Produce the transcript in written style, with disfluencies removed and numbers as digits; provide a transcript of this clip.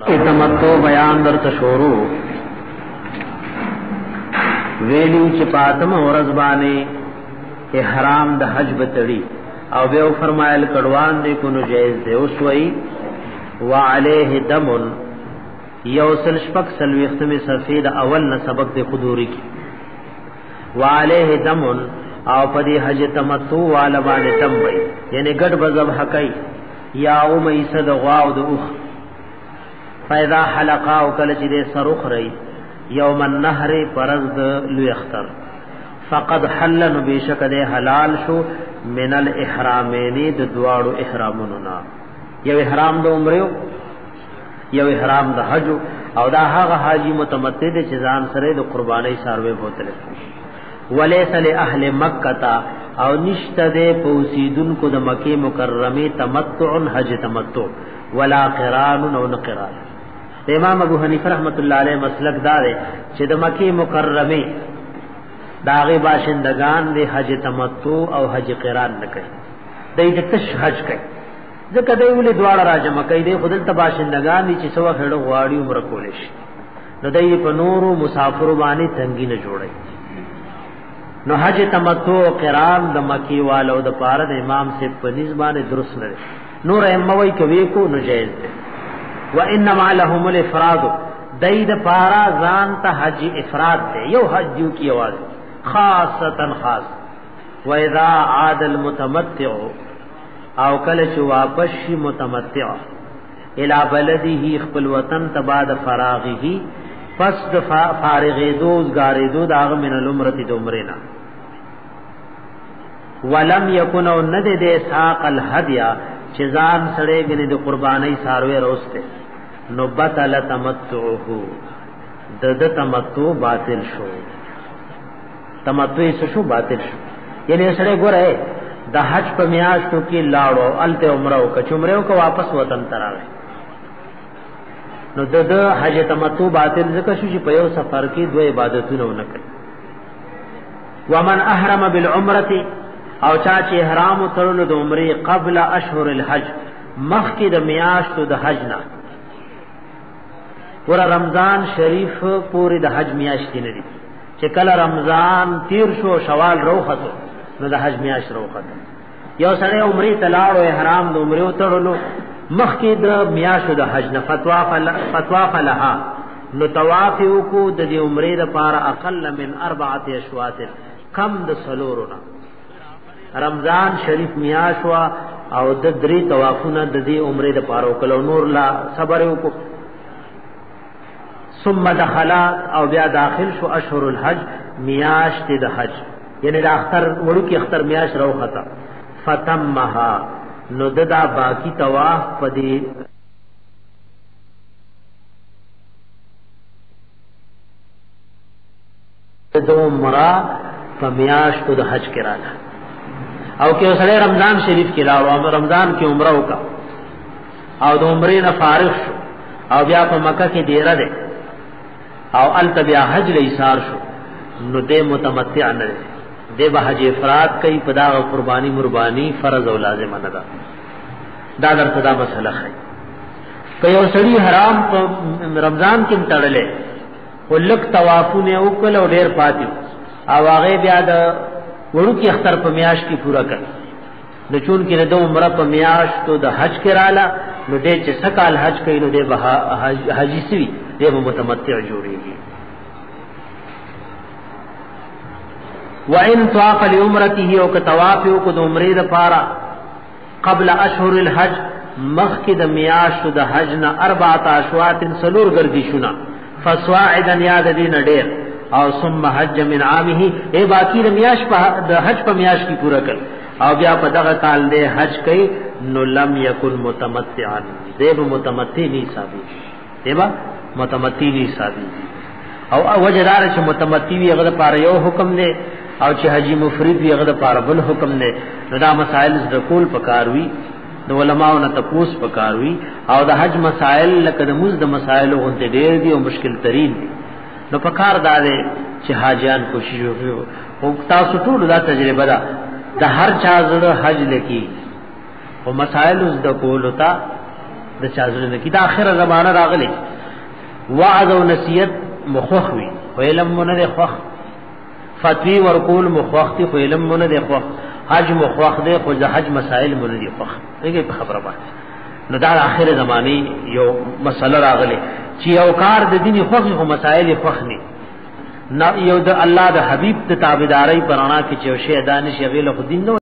تمتو بیان در تشورو ویلی چې پاتم ورځ باندې احرام د حج بتړي او به فرمایل کډوان دې کو نو جایز دی اوس وی وعليه دم یوسل شپک سلوختم سفید اول نه سبق د خدوري کی وعليه دم او پدی حج تمتو والا باندې دم وی یعنی ګډ بذب حقای یا او مې صد غوا او د اوخ فاذا حلقا او کله چې دې سرخ رہی یوم النهر پرز د لوی اختر فقد حلن بشک دې حلال شو من الاحرامین د دواړو احرامونو نا یو احرام د عمره یو احرام د حج او دا هغه حاجی متمتع دي چې ځان سره د قربانی ساروي بوتل وليس لاهل مکه او نشته دې پوسیدون کو د مکه مکرمه تمتع حج تمتع ولا قران او قران امام ابو حنیفه رحمت الله علیه مسلک دار چې د مکی مکرمه داغه باشندگان د حج تمتع او حج قران نه کوي د تش حج کوي ځکه دوی ولې دواړه راځم کوي د خپل تباشندگان چې سو خړو غواړي عمر کولې شي نو دوی په نورو مسافر باندې تنګي نه جوړي نو حج تمتع او قران د مکی والو د پاره د امام سے په نسبانه درست نه نور اموي کوي کو نه جایز ده وانما لهم الافراد دید پارا ځان ته حج افراد ده یو حج کی आवाज خاصتا خاص واذا عاد المتمتع او کله چې واپس شي متمتع الى بلده خپل وطن تباد فراغه پس د فارغه دوزګارې دو داغ من العمره د عمرنا ولم يكن ند دې ساق الهديا چې ځان سره غني د قرباني ساروي روسته نو بطل تمتعه د تمتع باطل شو تمتع شو باطل شو یعنی سره ګوره د حج په میاشتو کې لاړو الته عمره او کچمره کو واپس وطن تراوي نو د حج تمتع باطل ځکه شو چې په یو سفر کې دوه عبادتونه ونکړي ومن احرم بالعمره او چا چې احرام تړلو د عمره قبل اشهر الحج مخکې د میاشتو د حج نه ور رمضان شریف پوری د حج میاشت نه دي چې کله رمضان تیر شو شوال روخته نو د حج میاشت روخته یو سره عمره تلاړ او احرام د عمره تړلو مخکې د میاشتو د حج نه فتوا فلها نو طواف کو د عمره د پاره اقل من 4 اشواط کم د سلورنا رمضان شریف میاشوا او د درې طوافونه د دې عمره د پاره کلو نور لا صبر وکړو ثم دخلات او بیا داخل شو اشهر الحج میاشت د حج یعنی د اختر وړو کې اختر میاش روخته فتمها نو ددا باقی طواف پدی د عمره فمیاش د حج کراله او کې سره رمضان شریف کې لاړو او رمضان کې عمره وکا او د عمرې نه فارغ شو او بیا په مکه کې ډیره ده او ال بیا حج لیسار شو نو دې متمتع نه دې به حج افراد کوي په دا قرباني مرباني فرض او لازم نه ده دا درته دا مسله ہے که یو سړی حرام په رمضان کې تړلې ولک طوافونه وکړ او ډیر پاتې او هغه بیا د ورو کې اختر په میاش کې پورا کړ نو چون کې د عمره په میاش تو د حج کراله نو دې چې سکال حج کوي نو دې حاجی سوي دې متمتع جوړيږي وان طواف لعمرته او كطواف کو د عمره لپاره قبل اشهر الحج مخک د میاش د حج نه 4 اشواط سلور گردشونه فصاعدا یاد دین ډېر او ثم حج من عامه ای باقی د میاش په د حج په میاش کی پورا کړ او بیا په دغه کال دې حج کوي نو لم یکن متمتعا دې متمتع نه ثابت دیبا متمتع نه ثابت او وجدار چې متمتع وي هغه لپاره یو حکم دی او چې حجی مفرد وي هغه لپاره بل حکم دی نو دا مسائل د کول پکاروي د علماءو نه تپوس پکاروي او د حج مسائل لکه د موږ د مسائل غونډه ډېر دي او مشکل ترين دي نو پکار داله چې حاجیان کوشش وکړي او تاسو ټول دا تجربه ده د هر چا زړه حج لکی او مسائل د کول تا د چا زړه کې دا اخره زمانہ راغلی وعظ او نصیحت مخوخوي علم نه خوخ فتوی ورکول مخوختی خو علم نه دی خوخ حج مخوخ دی خو د حج مسائل نه دی خوخ دغه په خبره باندې نو دا اخر زمانی یو مسله راغلی چې یو کار د دیني خوخ خو مسائل خوخ نه یو د الله د حبیب د تابعداري پرانا کې چې شی دانش غیله خو دین